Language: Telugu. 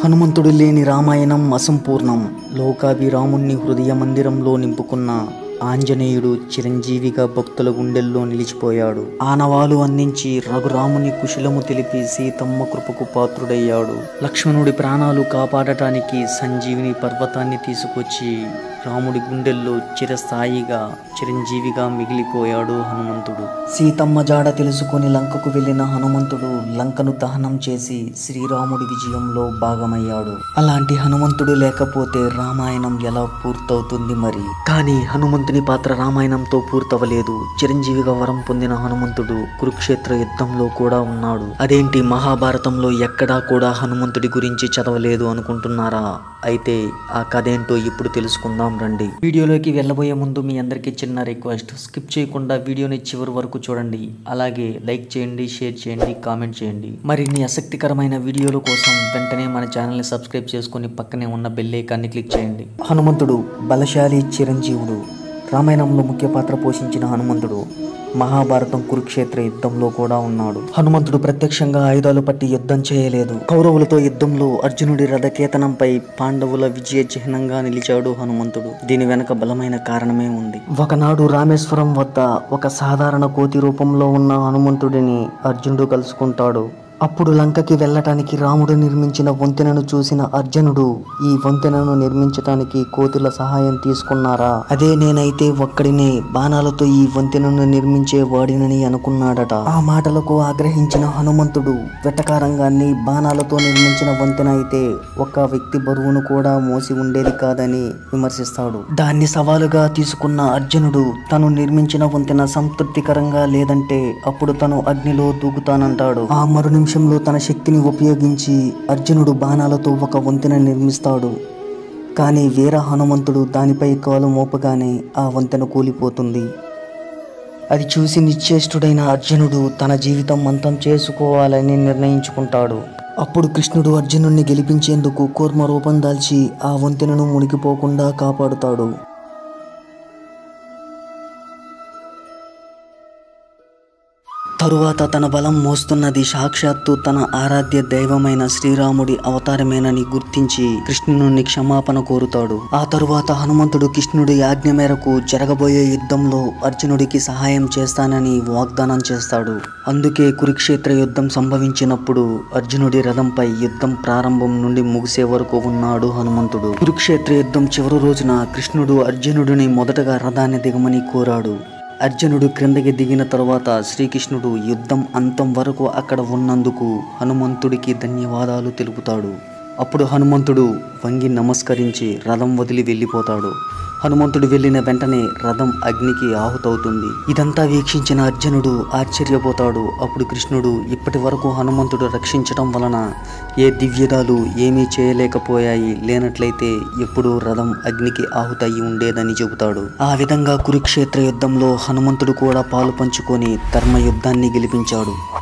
హనుమంతుడు లేని రామాయణం అసంపూర్ణం. లోకాభిరాముణ్ణి హృదయ మందిరంలో నింపుకున్న ఆంజనేయుడు చిరంజీవిగా భక్తుల గుండెల్లో నిలిచిపోయాడు. ఆనవాలు అందించి రఘురాముని కుశలము తెలిపి సీతమ్మ కృపకు పాత్రుడయ్యాడు. లక్ష్మణుడి ప్రాణాలు కాపాడటానికి సంజీవిని పర్వతాన్ని తీసుకొచ్చి రాముడి గుండెల్లో చిరస్థాయిగా చిరంజీవిగా మిగిలిపోయాడు హనుమంతుడు. సీతమ్మ జాడ తెలుసుకుని లంకకు వెళ్లిన హనుమంతుడు లంకను దహనం చేసి శ్రీరాముడి విజయంలో భాగమయ్యాడు. అలాంటి హనుమంతుడు లేకపోతే రామాయణం ఎలా పూర్తవుతుంది మరి? కానీ హనుమంతుని పాత్ర రామాయణంతో పూర్తవలేదు. చిరంజీవిగా వరం పొందిన హనుమంతుడు కురుక్షేత్ర యుద్ధంలో కూడా ఉన్నాడు. అదేంటి, మహాభారతంలో ఎక్కడా కూడా హనుమంతుడి గురించి చదవలేదు అనుకుంటున్నారా? అయితే ఆ కథేంటో ఇప్పుడు తెలుసుకుందాం రండి. వీడియోలోకి వెళ్ళబోయే ముందు మీ అందరికీ చిన్న రిక్వెస్ట్, స్కిప్ చేయకుండా వీడియోని చివరి వరకు చూడండి. అలాగే లైక్ చేయండి, షేర్ చేయండి, కామెంట్ చేయండి. మరిన్ని ఆసక్తికరమైన వీడియోల కోసం వెంటనే మన ఛానల్ని సబ్స్క్రైబ్ చేసుకుని పక్కనే ఉన్న బెల్ ఐకాన్ని క్లిక్ చేయండి. హనుమంతుడు బలశాలి చిరంజీవుడు. రామాయణంలో ముఖ్య పాత్ర పోషించిన హనుమంతుడు మహాభారతం కురుక్షేత్ర యుద్ధంలో కూడా ఉన్నాడు. హనుమంతుడు ప్రత్యక్షంగా ఆయుధాలు పట్టి యుద్ధం చేయలేదు. కౌరవులతో యుద్ధంలో అర్జునుడి రథకేతనంపై పాండవుల విజయ చిహ్నంగా నిలిచాడు హనుమంతుడు. దీని వెనక బలమైన కారణమే ఉంది. ఒకనాడు రామేశ్వరం వద్ద ఒక సాధారణ కోతి రూపంలో ఉన్న హనుమంతుడిని అర్జునుడు కలుసుకుంటాడు. అప్పుడు లంకకి వెళ్ళటానికి రాముడు నిర్మించిన వంతెనను చూసిన అర్జునుడు, ఈ వంతెనను నిర్మించటానికి కోతుల సహాయం తీసుకున్నారా? అదే నేనైతే ఒక్కడినే బాణాలతో ఈ వంతెనను నిర్మించే వాడినని అనుకున్నాడట. ఆ మాటలకు ఆగ్రహించిన హనుమంతుడు వెటకారంగాన్ని బాణాలతో నిర్మించిన వంతెన అయితే ఒక్క వ్యక్తి బరువును కూడా మోసి ఉండేది కాదని విమర్శిస్తాడు. దాన్ని సవాలుగా తీసుకున్న అర్జునుడు తను నిర్మించిన వంతెన సంతృప్తికరంగా లేదంటే అప్పుడు తను అగ్నిలో దూకుతానంటాడు. ఆ మరు నిమిషంలో తన శక్తిని ఉపయోగించి అర్జునుడు బాణాలతో ఒక వంతెన నిర్మిస్తాడు. కానీ వీర హనుమంతుడు దానిపై కాలు మోపగానే ఆ వంతెన కూలిపోతుంది. అది చూసి నిశ్చేష్టుడైన అర్జునుడు తన జీవితం అంతం చేసుకోవాలని నిర్ణయించుకుంటాడు. అప్పుడు కృష్ణుడు అర్జునుడిని గెలిపించేందుకు కూర్మ రూపం దాల్చి ఆ వంతెనను మునిగిపోకుండా కాపాడుతాడు. తరువాత తన బలం మోస్తున్నది సాక్షాత్తు తన ఆరాధ్య దైవమైన శ్రీరాముడి అవతారమేనని గుర్తించి కృష్ణుని క్షమాపణ కోరుతాడు. ఆ తరువాత హనుమంతుడు కృష్ణుడి ఆజ్ఞ మేరకు జరగబోయే యుద్ధంలో అర్జునుడికి సహాయం చేస్తానని వాగ్దానం చేస్తాడు. అందుకే కురుక్షేత్ర యుద్ధం సంభవించినప్పుడు అర్జునుడి రథంపై యుద్ధం ప్రారంభం నుండి ముగిసే వరకు ఉన్నాడు హనుమంతుడు. కురుక్షేత్ర యుద్ధం చివరి రోజున కృష్ణుడు అర్జునుడిని మొదటగా రథాన్ని దిగమని కోరాడు. అర్జునుడు క్రిందకి దిగిన తరువాత శ్రీకృష్ణుడు యుద్ధం అంతం వరకు అక్కడ ఉన్నందుకు హనుమంతుడికి ధన్యవాదాలు తెలుపుతాడు. అప్పుడు హనుమంతుడు వంగి నమస్కరించి రథం వదిలి వెళ్ళిపోతాడు. హనుమంతుడు వెళ్ళిన వెంటనే రథం అగ్నికి ఆహుతవుతుంది. ఇదంతా వీక్షించిన అర్జునుడు ఆశ్చర్యపోతాడు. అప్పుడు కృష్ణుడు ఇప్పటి వరకు హనుమంతుడు రక్షించటం వలన ఏ దివ్యదాలు ఏమీ చేయలేకపోయాయి, లేనట్లయితే ఎప్పుడూ రథం అగ్నికి ఆహుతయి ఉండేదని చెబుతాడు. ఆ విధంగా కురుక్షేత్ర యుద్ధంలో హనుమంతుడు కూడా పాలు పంచుకొని ధర్మ యుద్ధాన్ని గెలిపించాడు.